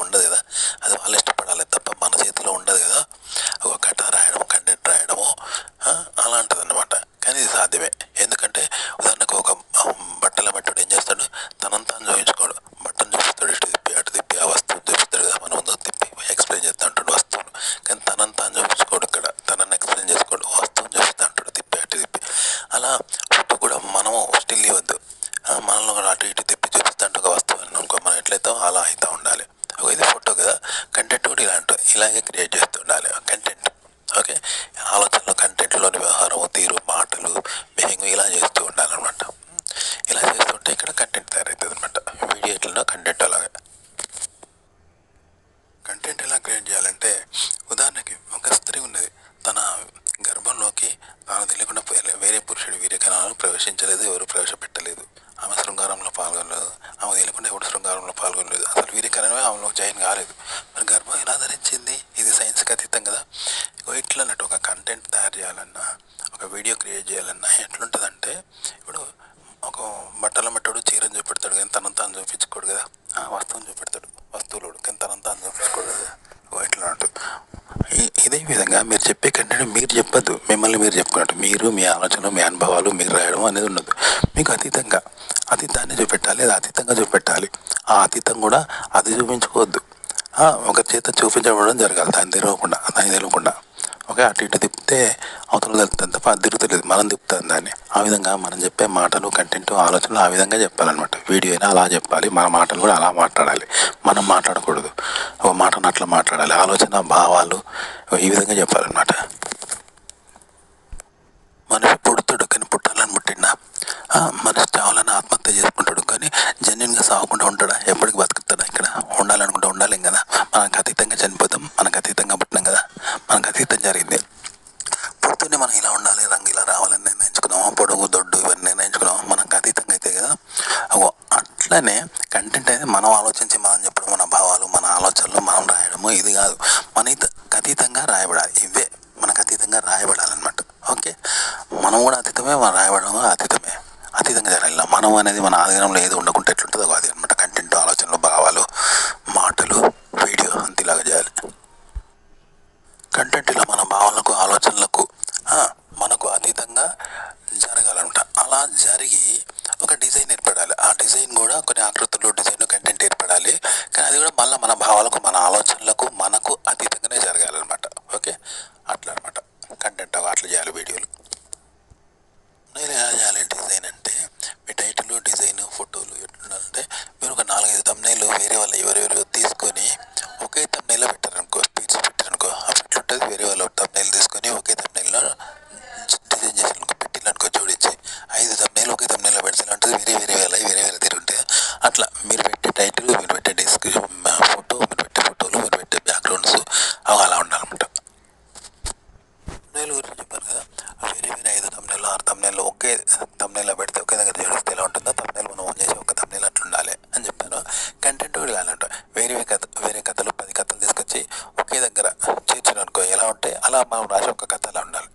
ఉండదు కదా, అది వాళ్ళు ఇష్టపడాలి తప్ప మన చేతిలో ఉండదు కదా. ఒక కథ రాయడము, కంటెంట్ రాయడము అలాంటిది అనమాట. కానీ ఇది సాధ్యమే. ఎందుకంటే ఉదాహరణకు ఒక బట్టల మట్టుడు ఏం చేస్తాడు, తనంతా చూపించుకోడు, బట్టను చూపిస్తాడు, ఇటు తిప్పి అటు తిప్పి ఆ వస్తువు చూపిస్తాడు కదా, మన ముందు తిప్పి ఎక్స్ప్లెయిన్ చేస్తూ ఉంటాడు వస్తువును. కానీ తనంతా చూపించుకోడు, ఇక్కడ తనని ఎక్స్ప్లెయిన్ చేసుకోడు, వస్తువుని చూపిస్తూ ఉంటాడు తిప్పి అటు తిప్పి. అలా ఫోటో కూడా మనము స్టిల్ ఇవ్వద్దు, మనల్ని కూడా అటు ఇటు తిప్పి చూపిస్తుంటే ఒక వస్తువు అనుకో, మనం ఎట్లయితే అలా అవుతూ ఉండాలి. ఇది ఫోటో కదా, కంటెంట్ కూడా ఇలాగే క్రియేట్ చేస్తూ ఉండాలి కంటెంట్. ఓకే, ఆలోచనలు, కంటెంట్లోని వ్యవహారం, తీరు, మాటలు, బిహేవింగ్ ఇలా చేస్తూ ఉండాలన్నమాట. ఇలా చేస్తుంటే ఇక్కడ కంటెంట్ తయారవుతుంది అనమాట. వీడియో ఎట్లనో కంటెంట్ అలాగే. కంటెంట్ ఎలా క్రియేట్ చేయాలంటే, ఉదాహరణకి ఒక స్త్రీ ఉన్నది, తన గర్భంలోకి తాను తెలియకుండా వేరే పురుషుడు వీర్యకణాలను ప్రవేశించలేదు, ఎవరు ప్రవేశపెట్టలేదు. ఆమె శృంగారంలో పాల్గొనలేదు, ఆమె తెలియకుండా ఎవరు శృంగారంలో పాల్గొనలేదు, అసలు వీర్యకణమే ఆమెలో జాయిన్ కాలేదు. మరి గర్భం ఎలా ధరించింది? ఇది సైన్స్కి అతీతం కదా. ఇట్లా అన్నట్టు ఒక కంటెంట్ తయారు చేయాలన్నా, ఒక వీడియో క్రియేట్ చేయాలన్నా ఎట్లుంటుందంటే, ఇప్పుడు ఒక బట్టల మట్టుడు చీరని చూపెడతాడు కానీ తనంతా చూపించుకోడు కదా, వస్తువుని చూపెడతాడు వస్తువులు, కానీ తనంతా చూపించుకోడు కదా. ఇట్లా అంటూ ఇదే విధంగా మీరు చెప్పే కంటెంట్ మీరు చెప్పద్దు, మిమ్మల్ని మీరు చెప్పుకున్నట్టు మీరు మీ ఆలోచనలు, మీ అనుభవాలు మీరు రాయడం అనేది ఉండదు. మీకు అతీతాన్ని చూపెట్టాలి, అది అతీతంగా చూపెట్టాలి. ఆ అతీతం కూడా అది చూపించుకోవద్దు, ఒక చేత చూపించబడడం జరగాలి, దాన్ని తెలియకుండా. ఓకే, అటు ఇటు తిప్పితే అవతల తెలుస్తుంది తప్ప అది తిరుగుతలేదు, మనం తిప్పుతాం దాన్ని. ఆ విధంగా మనం చెప్పే మాటలు, కంటెంట్, ఆలోచనలు ఆ విధంగా చెప్పాలన్నమాట. వీడియో అయినా అలా చెప్పాలి, మన మాటలు కూడా అలా మాట్లాడాలి. మనం మాట్లాడకూడదు, ఒక మాటను అట్లా మాట్లాడాలి. ఆలోచన, భావాలు ఈ విధంగా చెప్పాలన్నమాట. మనిషి పుడతాడు కానీ పుట్టాలని పుట్టిండా? మనిషి చావాలని ఆత్మహత్య చేసుకుంటాడు కానీ జెన్యున్గా సాగకుండా ఉంటాడా? ఎప్పటికి బతుకుతాడా? ఇక్కడ ఉండాలనుకుంటే ఉండాలేం కదా. మనకు అతీతంగా చనిపోతాం, మనకు అతీతంగా పుట్టినాం కదా, మనకు అతీతం జరిగింది. పుడుతూనే మనం ఇలా ఉండాలి, రంగు ఇలా రావాలని నిర్ణయించుకున్నాం, పొడుగు దొడ్డు ఇవన్నీ నిర్ణయించుకున్నాం, మనకు అతీతంగా అయితే కదా. అట్లనే కంటెంట్ అనేది మనం ఆలోచించి మనం చెప్పడం, మన భావాలు, మన ఆలోచనలు మనం రాయడము ఇది కాదు, మనకి అతీతంగా రాయబడాలి. ఇవే మనకు అతీతంగా రాయబడాలన్నమాట. ఓకే, మనం కూడా అతీతమే, మనం రాయబడడం కూడా అతీతంగా జరగాలి. మనం అనేది మన ఆధీనంలో ఏది ఉండకుంటే ఎట్లుంటుందో అది అనమాట. కంటెంట్, ఆలోచనలు, భావాలు, మాటలు, వీడియో అంతేలాగా చేయాలి. కంటెంట్ ఇలా మన భావాలకు, ఆలోచనలకు మనకు అతీతంగా జరగాలన్నమాట. అలా జరిగి ఒక డిజైన్ ఏర్పడాలి. ఆ డిజైన్ కూడా కొన్ని ఆకృతుల్లో డిజైన్, కంటెంట్ ఏర్పడాలి. కానీ అది కూడా మళ్ళీ మన భావాలకు, మన ఆలోచనలకు, మనకు అతీతంగానే జరగాలన్నమాట. ఓకే, అట్లా అనమాట కంటెంట్ అట్లా చేయాలి. వీడియోలు నేను ఎలా చేయాలి డిజైన్ అంటే, మీ టైటిల్, డిజైన్, ఫోటోలు ఎట్లుండాలంటే, మీరు ఒక 4-5 తమ్నైలు వేరే వాళ్ళు ఎవరెవరు తీసుకొని ఒకే తమ్నైలో పెట్టారనుకో, స్పీడ్స్ పెట్టారనుకో, అప్పుడు ఎట్లుంటుంది, వేరే వాళ్ళు తమ్నైలు తీసుకొని ఒకే తమ్నైల్లో డిజైన్ చేసారనుకో, పెట్టిల్లనుకో, జోడించి 5 తమ్నైలు ఒకే తమ్నైలో పెడితే ఉంటుంది, వేరే తిరుగుంటాయి. అట్లా మీరు పెట్టే టైటిల్, మీరు పెట్టే డిస్క్రిప్షన్, ఫోటో, మీరు పెట్టే ఫోటోలు, మీరు పెట్టే బ్యాక్గ్రౌండ్స్ అవి అలా ఉండాలన్నమాట. తమ్నైల్ గురించి చెప్పాను కదా, వేరే 5 తమ్నైలు 6 తమ్నైలు ఒకే తమ్నైల్లో పెడితే ఒకే దగ్గర జోడిస్తే ఎలా ఉంటుందో, తమ్నైల్ మనం ఓన్ చేసి ఒక తమ్నైల్ అట్లా ఉండాలి అని చెప్పాను. కంటెంట్ కూడా ఇలా అంట, వేరే కథలు 10 కథలు తీసుకొచ్చి ఒకే దగ్గర చేర్చిన అనుకో ఎలా ఉంటే అలా మనం రాసే ఒక కథ అలా ఉండాలి.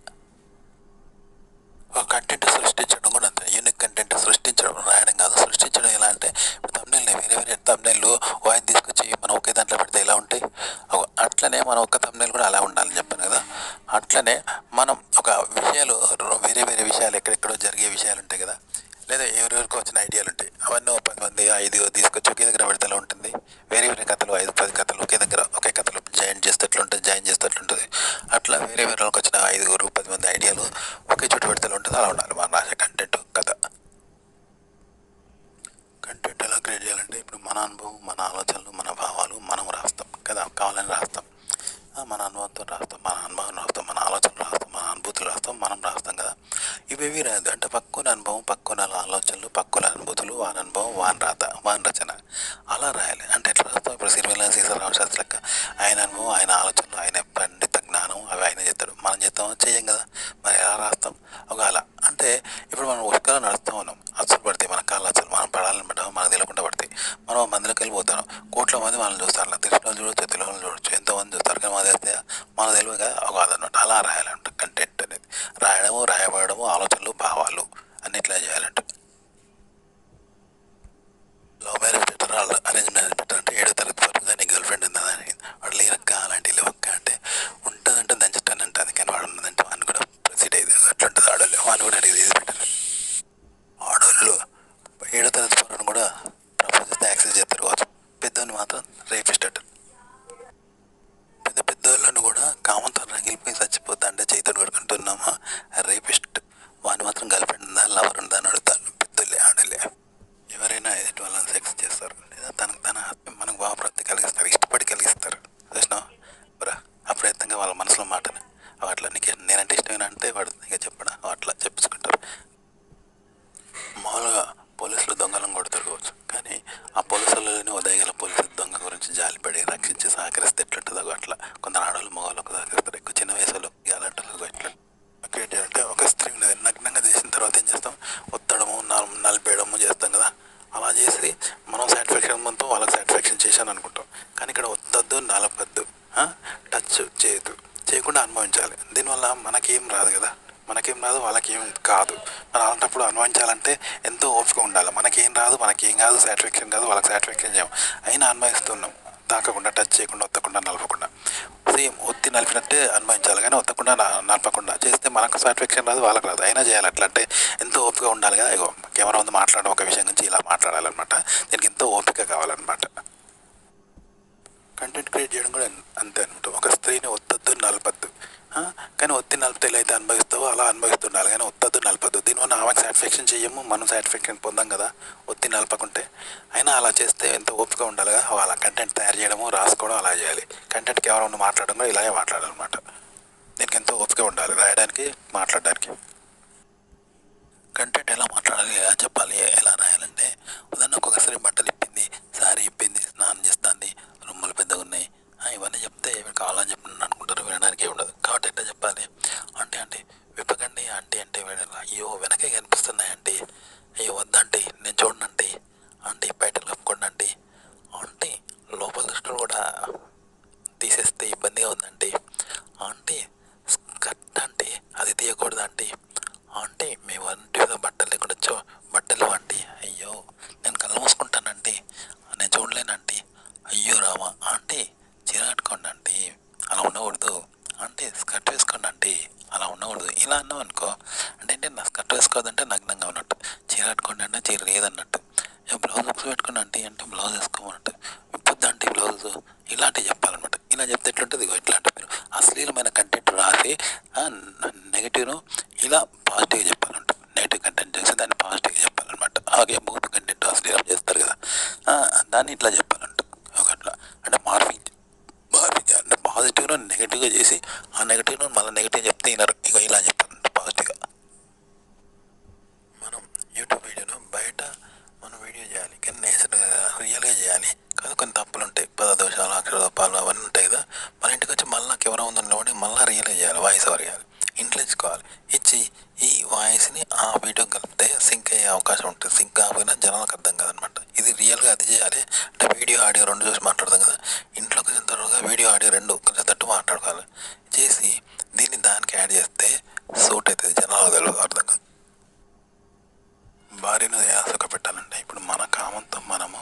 ఒక కంటెంట్ సృష్టించడం కూడా అంతే, యూనిక్ కంటెంట్ సృష్టించడం, రాయడం కాదు. సృష్టించడం ఎలా అంటే, ఇప్పుడు తమ్నైల్ని వేరే తమ్నైల్ వాయిస్ తీసుకొచ్చి మనం ఒకే దాంట్లో పెడితే ఎలా ఉంటాయి, అట్లనే మనం ఒక తమ్నైల్ కూడా అలా ఉండాలని చెప్పాను కదా. అట్లనే మనం ఒక విషయాలు, వేరే విషయాలు, ఎక్కడెక్కడో జరిగే విషయాలు ఉంటాయి కదా, లేదా ఎవరెవరికి వచ్చిన ఐడియాలు ఉంటాయి, అవన్నీ 10 మంది 5 తీసుకొచ్చి ఒకే దగ్గర పెడితే ఎలా ఉంటుంది. వేరే కథలు 5-10 కథలు ఒకే కథలు జాయిన్ చేస్తే ఎట్లుంటుంది. అట్లా వేరే వాళ్ళకి వచ్చిన 5-10 మంది ఐడియాలు ఒకే చోటు పెడితే ఉంటుంది, అలా ఉండాలి మనం రాసే కంటెంట్, కథ. కంటెంట్ ఎలా క్రియేట్ చేయాలంటే, ఇప్పుడు మన అనుభవం, మన ఆలోచనలు, మన భావాలు మనం రాస్తాం కదా, కావాలని రాస్తాం, మన అనుభవంతో రాస్తాం, మన అనుభవం రాస్తాం, మన ఆలోచనలు రాస్తాం, మన అనుభూతులు రాస్తాం, మనం రాస్తాం కదా. ఇవేవి రాదు అంటే, పక్కున అనుభవం, పక్కున ఆలోచనలు, పక్కున అనుభూతులు, వాని అనుభవం, వాని రాత, వాని రచన అలా రాయాలి. అంటే ఎట్లా రాస్తాం, ఇప్పుడు సిరివెల్ల సీతారామ శాస్త్రి లెక్క ఆయన అనుభవం, ఆయన ఆలోచనలు, ఆయన పండిత జ్ఞానం అవి ఆయన చేస్తాడు, మనం చేయం కదా. మరి ఎలా రాస్తాం ఒకవేళ అంటే, ఇప్పుడు మనం ఉష్కలో నడుస్తూ ఉన్నాం, అచ్చులు పడతాయి మన కాళ్ళు, అసలు మనం పడాలని పడ్డాము, మనకు తెలియకుండా పడతాయి, మనం మందిలోకి వెళ్ళిపోతాం, కోట్ల మంది మనల్ని చూస్తారు, తెలిసిన వాళ్ళు చూడొచ్చు, తెలియని వాళ్ళు చూడొచ్చు, ఎంతోమంది చూస్తారు, కానీ మన తెలిస్తే మన తెలివి కదా అదన్నమాట. అలా రాయాలంట కంటెంట్ అనేది. రాయడము, రాయబడము, ఆలోచనలు, భావాలు అన్నిట్లా చేయాలంట. Love marriage better, arrange marriage better అంటే 7వ తరగతి వరకు నీ గర్ల్ ఫ్రెండ్ భయపడి రక్షించి సహకరిస్తే ఎట్లుంటుందో అట్లా కొందరు ఆడవాళ్ళు మగవాళ్ళకు సహకరిస్తారు, ఎక్కువ చిన్న వయసులో అలాంటి ఎట్లా క్రియేట్ చేయాలంటే ఒక స్త్రీ ఉన్నది నగ్నంగా చేసిన తర్వాత ఏం చేస్తాం, ఒత్తడము నలిపేయడము చేస్తాం కదా. అలా చేసి మనం సాటిస్ఫాక్షన్ పొందుతాం, వాళ్ళకి సాటిస్ఫాక్షన్ చేశాను అనుకుంటాం. కానీ ఇక్కడ ఒత్తద్దు నలపద్దు, టచ్ చేయకుండా అనుభవించాలి. దీనివల్ల మనకేం రాదు కదా, మనకేం రాదు వాళ్ళకేం కాదు. మరి అలాంటప్పుడు అనుభవించాలంటే ఎంతో ఓపిక ఉండాలి. మనకేం రాదు, మనకేం కాదు, సాటిస్ఫాక్షన్ కాదు, వాళ్ళకి సాటిస్ఫాక్షన్ చేయం, అయినా అనుభవిస్తున్నాం. తాకకుండా, టచ్ చేయకుండా, ఒత్తకుండా, నలపకుండా. సేమ్ ఒత్తి నలిపినట్టే అనుభవించాలి, కానీ ఒత్తకుండా నలపకుండా చేస్తే మనకు సాటిస్ఫాక్షన్ రాదు, వాళ్ళకి రాదు, అయినా చేయాలి. అట్లా అంటే ఎంతో ఓపిక ఉండాలి కదా. ఇగో కెమెరా ముందు మాట్లాడడం ఒక విషయం గురించి ఇలా మాట్లాడాలన్నమాట. దీనికి ఎంతో ఓపిక కావాలన్నమాట. కంటెంట్ క్రియేట్ చేయడం కూడా అంతే అనమాట. ఒక స్త్రీని ఒత్తద్దు నలపద్దు, కానీ ఒత్తి నలిపితే ఎలా అయితే అనుభవిస్తావో అలా అనుభవిస్తుండాలి, కానీ ఒత్తద్దు నలపద్దు. దీనివల్ల ఆమెకు సాటిస్ఫాక్షన్ చెయ్యము, మనం సాటిస్ఫాక్షన్ పొందాం కదా ఒత్తి నలపకుంటే. అయినా అలా చేస్తే ఎంతో ఓపిక ఉండాలి కదా. అలా కంటెంట్ తయారు చేయడము, రాసుకోవడం అలా చేయాలి. కంటెంట్కి ఎవరైనా మాట్లాడడం కూడా ఇలాగే మాట్లాడాలన్నమాట. దీనికి ఎంతో ఓపిక ఉండాలి, రాయడానికి, మాట్లాడడానికి. కంటెంట్ ఎలా మాట్లాడాలి, ఎలా చెప్పాలి, ఎలా రాయాలంటే ఉదాహరణకు ఒక స్త్రీ బట్టలు ఇప్పింది, సారీ ఇప్పింది, స్నానం చేస్తుంది, రొమ్ములు పెద్దగా ఉన్నాయి, ఇవన్నీ చెప్తే కావాలని చెప్పి అనుకుంటారు, వినడానికి ఉండదు. కాబట్టి ఎట్లా చెప్పాలి అంటే, విప్పకండి ఆంటీ అంటే అయ్యో వెనకే కనిపిస్తున్నాయి ఆంటీ, అయ్యో వద్దంటీ నేను చూడనంటీ, ఆంటీ బయటలు కప్పుకోండి ఆంటీ, ఆంటీ లోపల దృష్టిలో కూడా తీసేస్తే ఇబ్బందిగా ఉందంటీ, ఆంటీ స్కర్ట్ ఆంటీ అది తీయకూడదు ఆంటీ, ఆంటీ మీ వంటి మీద బట్టలు లేకుండా బట్టలు ఆంటీ, అయ్యో నేను కళ్ళు మూసుకుంటానంటీ, నేను చూడలేనంటీ, అయ్యో రామా, ఆంటీ చీర కట్టుకోండి ఆంటీ అలా ఉండకూడదు, ఆంటీ స్కర్ట్ వేసుకోండి ఆంటీ అలా ఉండకూడదు. ఇలా అన్నావు అనుకో అంటే నా స్కర్ట్ వేసుకోవద్దంటే నగ్నంగా ఉన్నట్టు, చీర కట్టుకోండి అంటే చీర లేదన్నట్టు, బ్లౌజ్ బుక్స్ పెట్టుకోండి ఆంటీ అంటే బ్లౌజ్ వేసుకోమన్నట్టు, విప్పొద్దు ఆంటీ బ్లౌజ్, ఇలాంటివి చెప్పాలన్నమాట. ఇలా చెప్తే ఎట్లుంటుంది, ఇట్లాంటి మీరు అశ్లీలమైన కంటెంట్ రాసి నెగిటివ్ను ఇలా పాజిటివ్గా చెప్పాలంట. నెగిటివ్ కంటెంట్ చేసి దాన్ని పాజిటివ్గా చెప్పాలన్నమాట. అలాగే మూడు కంటెంట్ అశ్లీలం చేస్తారు కదా, దాన్ని ఇట్లా చెప్పాలంట. ఒకట్లా అంటే మార్పింగ్ అంటే పాజిటివ్ను నెగిటివ్గా చేసి ఆ నెగిటివ్ను మళ్ళీ నెగిటివ్ చెప్తే వినరు. ఇక ఇలా చెప్పాలంట పాజిటివ్గా. మనం యూట్యూబ్ వీడియోను బయట మనం వీడియో చేయాలి, కానీ నేచురల్గా రియల్గా చేయాలి. కాదు కొన్ని తప్పులు ఉంటాయి, పదదోషాలు, అక్షరదోపాలు అవన్నీ ఉంటాయి కదా. మన ఇంటికి వచ్చి మళ్ళీ కెమెరా ఉందని నిలబడి మళ్ళీ రియల్గా చేయాలి, వాయిస్ ఓవర్ చేయాలి. ఇంట్లో ఇచ్చుకోవాలి, ఇచ్చి ఈ వాయిస్ని ఆ వీడియో కలిపితే సింక్ అయ్యే అవకాశం ఉంటుంది. సింక్ కాకపోయినా జనాలకు అర్థం కాదనమాట. ఇది రియల్గా అది చేయాలి. అంటే వీడియో ఆడియో రెండు చూసి మాట్లాడతాం కదా, ఇంట్లో కొంచెం త్వరగా వీడియో ఆడియో రెండు కొంచెం తట్టు మాట్లాడుకోవాలి. చేసి దీన్ని దానికి యాడ్ చేస్తే సూట్ అవుతుంది, జనాలకు తెలియదు, అర్థం కాదు. భార్యను యాసక పెట్టాలంటే ఇప్పుడు మన కామంతో మనము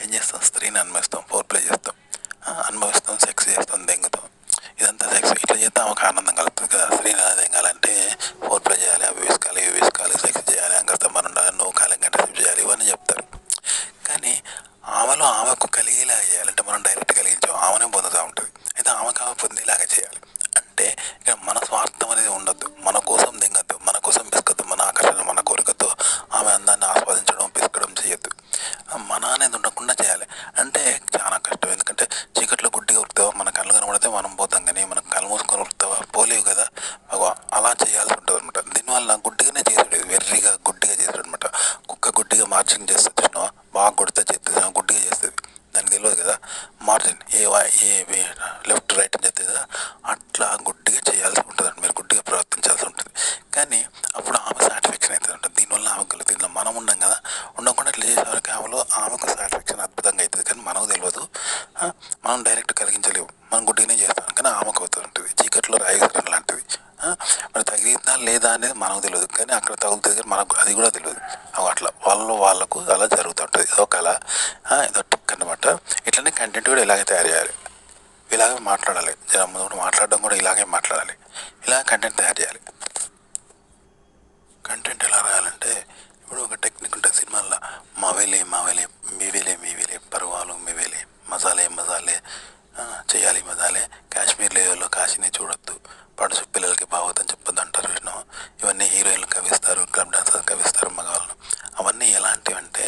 ఏం చేస్తాం, స్త్రీని అనుభవిస్తాం, ఫోర్ ప్లే చేస్తాం, అనుభవిస్తాం, సెక్స్ చేస్తాం, దెంగుతాం. ఇదంతా సెక్స్ ఇట్లా చేస్తే ఆమెకు ఆనందం కలుగుతుంది కదా. స్త్రీని దెంగాలంటే ఫోర్ ప్లే చేయాలి, అవి వేసుకోవాలి, ఇవి వేసుకోవాలి, సెక్స్ చేయాలి, అంగస్తంభం ఉండాలి, నువ్వు కాలం గంట సేపు చేయాలి, ఇవన్నీ చెప్తారు. కానీ ఆమెకు కలిగేలాగా చేయాలంటే మనం డైరెక్ట్ కలిగించాం, ఆమెనే పొందుతూ ఉంటుంది. అయితే ఆమె పొందేలాగా చేయాలి. అంటే ఇక మన స్వార్థం అనేది ఉండొద్దు, మన కోసం దిగద్దు, మన కోసం పిసుకొద్దు, మన ఆకర్షణ, మన కోరికతో ఆమె అందాన్ని ఆస్వాదించడం, పిసుకడం చేయొద్దు. మన అనేది ఉండకుండా చేయాలి. అంటే చాలా కష్టం, ఎందుకంటే చీకట్లో గుడ్డిగా ఉరుకుతావా, మన కళ్ళు కనబడితే మనం పోతాం, కానీ మనం కళ్ళు మూసుకొని ఉరుకుతావా, పోలేవు కదా. అలా చేయాల్సి ఉంటుంది అనమాట. దీనివల్ల గుడ్డిగానే చేసాడు, వెర్రిగా గుడ్డిగా చేసాడు అనమాట. కుక్క గుడ్డిగా మార్జిన్ చేస్తుంది చూసినావా, బాగా కొడితే చేస్తుంది, గుడ్డిగా చేస్తుంది, దానికి తెలియదు కదా మార్జిన్ ఏ లెఫ్ట్ రైట్ అని చెప్తుంది కదా, అట్లా గుడ్డిగా చేయాల్సి ఉంటుంది, మీరు గుడ్డిగా ప్రవర్తించాల్సి ఉంటుంది. కానీ అప్పుడు ఆమె సాటిస్ఫాక్షన్ అవుతుంది ఉంటుంది. దీనివల్ల ఆమెకు కలుగుతుంది. దీనిలో మనం ఉండం కదా, ఉండకుండా ఇట్లా చేసేవరకు ఆమెకు సాటిస్ఫాక్షన్ అద్భుతంగా అవుతుంది, కానీ మనకు తెలియదు. మనం డైరెక్ట్ కలిగించలేము, మనం గుడ్డిగానే చేస్తాం, కానీ ఆమెకు అవుతూ ఉంటుంది. చీకట్లో రాయిసరం లాంటిది. మరి తగిలిందా లేదా అనేది మనకు తెలియదు, కానీ అక్కడ తగులుతుంది, కానీ మనకు అది కూడా తెలియదు. అట్లా వాళ్ళకు అలా జరుగుతుంటుంది. ఇదో కళ, ఇదో టిక్ అనమాట. ఇట్లనే కంటెంట్ కూడా ఇలాగే తయారు చేయాలి, ఇలాగే మాట్లాడాలి, జనం ముందు మాట్లాడడం కూడా ఇలాగే మాట్లాడాలి, ఇలా కంటెంట్ తయారు చేయాలి. కంటెంట్ ఎలా రాయాలంటే ఇప్పుడు ఒక టెక్నిక్ ఉంటుంది సినిమాల్లో, మావేలే మీవేలే పర్వాలు మీవేలే, మజాలే చేయాలి మజాలే, కాశ్మీర్ లేవల్లో కాశీని చూడొద్దు, పడుచు పిల్లలకి భాగవతం చెప్పొద్దు అంటారు విష్ణు. ఇవన్నీ హీరోయిన్లు కవిస్తారు, క్లబ్ డాన్సర్ కవిస్తారు మగవాళ్ళను. అవన్నీ ఎలాంటివి అంటే,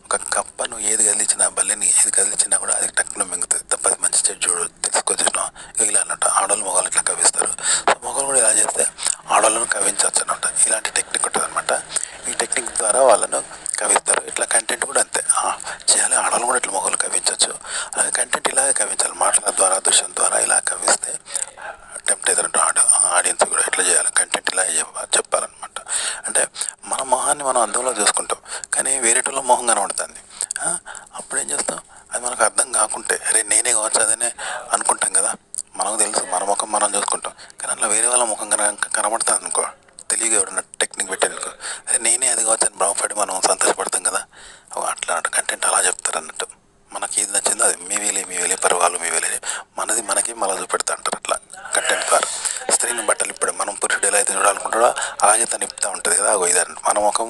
ఒక కప్పను ఏది కదిలించినా, బల్లెని ఏది కదిలించినా కూడా అది టక్కున మింగుతుంది తప్ప అది మంచి చెడు చూడు తెలుసుకొచ్చినా. ఇలా అన్నట్టు ఆడవాళ్ళు మగవాళ్ళు ఇట్లా కవిస్తారు. సో మగవాళ్ళు కూడా ఇలా చేస్తే ఆడవాళ్ళను కవించవచ్చు అనమాట. ఇలాంటి టెక్నిక్ ఉంటుంది అనమాట. ఈ టెక్నిక్ ద్వారా వాళ్ళను కవిస్తారు. ఇట్లా కంటెంట్ కూడా అంతే చేయాలి, ఆడవాళ్ళు కూడా ఇట్లా మగవాళ్ళు కవించవచ్చు. అలాగే కంటెంట్ ఇలాగే కవించాలి. మాటల ద్వారా, దృశ్యం ద్వారా ఇలా కవిస్తే టెంప్ట్ అవుతారంట ఆడియన్స్ కూడా. ఎట్లా చేయాలి, కంటెంట్ ఇలా చెప్పాలన్నమాట. అంటే మన మొహాన్ని మనం అద్దంలో చూసుకుంటాం, కానీ వేరేటోళ్ళ మొహం కనబడుతుంది. అప్పుడు ఏం చేస్తాం, అది మనకు అర్థం కాకుంటే అరే నేనే కావచ్చు అదనే అనుకుంటాం కదా. మనకు తెలుసు మన ముఖం మనం చూసుకుంటాం, కానీ అట్లా వేరే వాళ్ళ ముఖం కనబడుతుంది అనుకో, తెలియక ఎవడన్నా టెక్నిక్ పెట్టానుకో, అరే నేనే అది కావచ్చు అని భ్రమపడి మనం సంతోషపడతాం కదా. అట్లా కంటెంట్ అలా చెప్తారు అన్నట్టు. మనకి ఏది నచ్చిందో అది మీ వేలే పర్వాలు మీ వేలే, మనది మనకి మళ్ళీ చూపెడతా అంటారు అట్లా కంటెంట్ ద్వారా. స్త్రీని బట్టలు ఇప్పుడు మనం పురుషుడు ఎలా అయితే చూడాలనుకుంటాడో అలాగే తను ఇప్పుతూ ఉంటుంది కదా. ఇదంటే మన ముఖం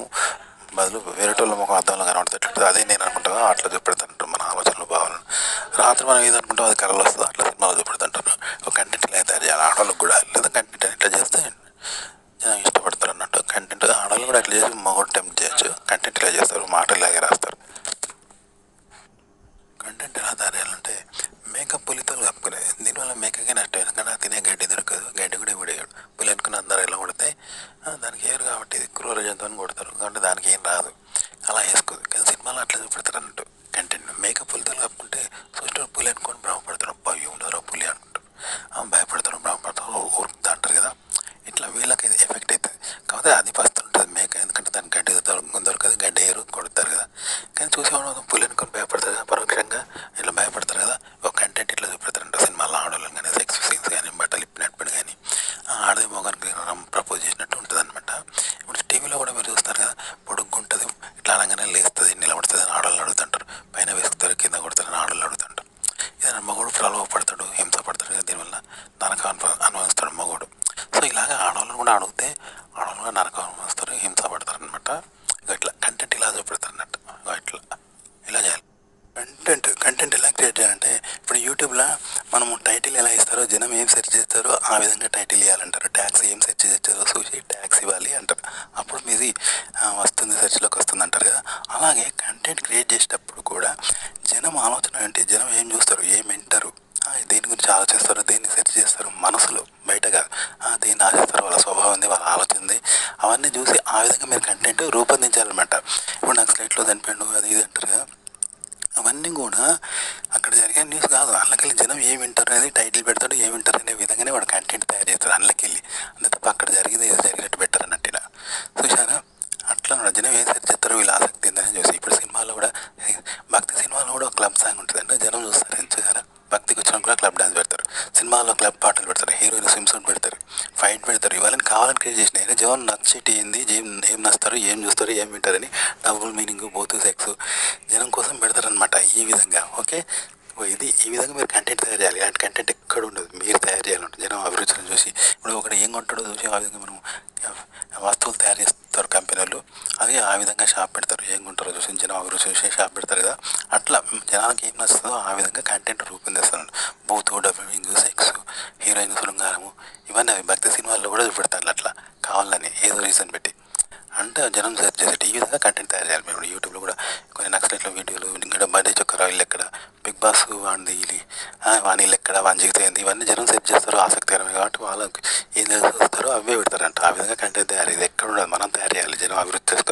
బదులు వేరేటోళ్ళ ముఖం అర్థంలో కనబడుతుంది, అదే నేను అనుకుంటాను అట్లా చూపెడతాను మన ఆలోచనలు భావాలను. రాత్రి మనం ఏది అనుకుంటాం అది కళలు వస్తుంది, అట్లా సినిమాలో చూపెడతాంటారు. ఒక కంటెంట్ ఇలా తయారు చేయాలి ఆడవాళ్ళకి కూడా, లేదా కంటెంట్ అని ఇట్లా చేస్తే జనం ఇష్టపడతారు అన్నట్టు. కంటెంట్ ఆడవాళ్ళు కూడా అట్లా చేసి మగోడు టెంప్ట్ చేయొచ్చు. కంటెంట్ ఇలా చేస్తారు, మాటలు ఇలాగే రాస్తారు. కంటెంట్ ఎలా తయారు చేయాలంటే మేకప్ పులితో కప్పుకునేది. దీనివల్ల మేకకే నష్టం, ఎందుకంటే తినే గడ్డి దొరకదు, గడ్డి కూడా ఇవ్వడేయడు. పులి అనుకుని అందరూ ఎలా కొడితే దానికి ఏరు కాబట్టి ఇది క్రూర జంతువుని కొడతారు కాబట్టి దానికి ఏం రాదు, అలా వేసుకోదు. కానీ సినిమాలో అట్లా చూపెడతారు అన్నట్టు కంటెంట్. మేకప్ పులితో కప్పుకుంటే చూసిన పులి అనుకొని భ్రమపడతారు, అబ్బాయి ఉండరు పులి అనుకుంటారు, భయపడతారు, భ్రమపడతారు, ఊరుకుతా అంటారు కదా. ఇట్లా వీళ్ళకి ఇది ఎఫెక్ట్ అవుతుంది. కాకపోతే అది ఫస్ట్ ఉంటుంది మేక, ఎందుకంటే దానికి గడ్డి దొరకదు, గడ్డి ఏరు కొడతారు కదా. కానీ చూసేవాళ్ళు పులి అనుకొని భయపడతారు కదా, పరోక్షంగా ఇట్లా భయపడతారు కదా. ఒక కంటెంట్ ఇట్లా చూపెడతారంట సినిమాలో ఆడవాళ్ళని కానీ, సెక్స్ సీన్స్ కానీ, బట్టలు ఇప్పినప్పుడు కానీ, ఆడదే మొగానికి ప్రపోజ్ చేసినట్టు ఉంటుంది అనమాట. ఇప్పుడు టీవీలో కూడా మీరు చూస్తారు కదా, పొడుగ్గుంటుంది, ఇట్లా అనగానే లేస్తుంది, నిలబడుతుంది అని ఆడవాళ్ళు అడుగుతుంటారు, పైన వేసుకుతారు కింద కొడతారని ఆడవాళ్ళు అడుగుతుంటారు. ఏదైనా మగోడు ప్రలోభపడతాడు, హింస పడతాడు కదా, దీనివల్ల నరకం అనుభవిస్తాడు మగోడు. సో ఇలాగ ఆడవాళ్ళని కూడా అడిగితే ఆడవాళ్ళు కూడా నరకం అనుభవిస్తారు, హింస పడతారు అనమాట. ఇట్లా కంటెంట్ ఇలా చూపెడతారు అన్నట్టు. ఇట్లా ఇలా చేయాలి. కంటెంట్ ఎలా క్రియేట్ చేయాలంటే ఇప్పుడు యూట్యూబ్లో మనము టైటిల్ ఎలా ఇస్తారో, జనం ఏం సెర్చ్ చేస్తారో ఆ విధంగా టైటిల్ ఇవ్వాలంటారు. ట్యాగ్స్ ఏం సెర్చ్ చేస్తారో చూసి ట్యాగ్స్ ఇవ్వాలి అంటారు. అప్పుడు మీది వస్తుంది, సెర్చ్లోకి వస్తుంది అంటారు కదా. అలాగే కంటెంట్ క్రియేట్ చేసేటప్పుడు కూడా జనం ఆలోచన ఏంటి, జనం ఏం చూస్తారు, ఏం వింటారు, దేని గురించి ఆలోచిస్తారు, దేన్ని సెర్చ్ చేస్తారు, మనసులో బయటగా దేన్ని ఆలోచిస్తారు, వాళ్ళ స్వభావం ఉంది, వాళ్ళ ఆలోచన ఉంది, అవన్నీ చూసి ఆ విధంగా మీరు కంటెంట్ రూపొందించాలన్నమాట. ఇప్పుడు నాకు స్లైట్లో చనిపోయాడు అది ఇది అంటారు కదా, అవన్నీ కూడా అక్కడ జరిగే న్యూస్ కాదు. అందులోకెళ్ళి జనం ఏం వింటారు అనేది టైటిల్ పెడతాడు, ఏం వింటారు అనే విధంగానే వాడు కంటెంట్ తయారు చేస్తాడు అందులోకెళ్ళి. అంతే తప్ప అక్కడ జరిగింది ఏదో జరిగినట్టు పెట్టారు అన్నట్టు. ఇలా చూసారా, అట్లా జనం ఏం సెర్చ్ చేస్తారో వీళ్ళ ఆసక్తి ఏందని చూసి. ఇప్పుడు సినిమాలో కూడా, భక్తి సినిమాలో కూడా ఒక క్లబ్ సాంగ్ ఉంటుంది అంటే జనం చూస్తారు. చూసారా, భక్తికి వచ్చిన కూడా క్లబ్ డాన్స్ పెడతారు, సినిమాలో క్లబ్ పాటలు పెడతారు, హీరోయిన్ స్విమ్ సూట్ పెడతారు, ఫైట్ పెడతారు. ఇవాళని కావాలని క్రియేట్ చేసినాయి. జనం నచ్చేటి ఏంది, ఏం నచ్చుతారు, ఏం చూస్తారు, ఏం వింటారని డబుల్ మీనింగ్, బోత్ సెక్స్ జనం కోసం పెడతారనమాట ఈ విధంగా. ఓకే, ఇది ఈ విధంగా మీరు కంటెంట్ తయారు చేయాలి. అలాంటి కంటెంట్ ఎక్కడ ఉండదు, మీరు తయారు చేయాలంటే జనం అభిరుచులను చూసి. ఇప్పుడు ఒకటి ఏం కొంటాడో చూసి ఆ విధంగా మనం వస్తువులు తయారు చేస్తారు కంపెనీలు, అది ఆ విధంగా షాప్ పెడతారు. ఏం కొంటారో చూసి జనం అభిరుచి చూసి షాప్ పెడతారు కదా. అట్లా జనానికి ఏం నచ్చుతుందో ఆ విధంగా కంటెంట్ రూపొందిస్తాను. బూత్, డబ్బింగ్, సెక్స్, హీరోయిన్ శృంగారము, ఇవన్నీ అవి భక్తి సినిమాల్లో కూడా చూపెడతాను అట్లా కావాలని ఏదో రీజన్ పెట్టి. అంటే జనం సెర్చ్ చేసేటి ఈ విధంగా కంటెంట్ తయారు చేయాలి. మేము యూట్యూబ్లో కూడా కొన్ని నక్సలైట్ల వీడియోలు, ఇంకా బర్త్డే చొక్కరా ఇల్లు ఎక్కడ, బిగ్ బాస్ వాడిది వాని ఇల్లు ఎక్కడ, వాని జీవితం ఏంది, ఇవన్నీ జనం సెర్చ్ చేస్తారు, ఆసక్తికరమే కాబట్టి వాళ్ళకి ఏం చూస్తారో అవే పెడతారంట. ఆ విధంగా కంటెంట్ తయారు, ఇది ఎక్కడ ఉండదు, మనం తయారు చేయాలి జనం అభివృద్ధి చేసుకుని.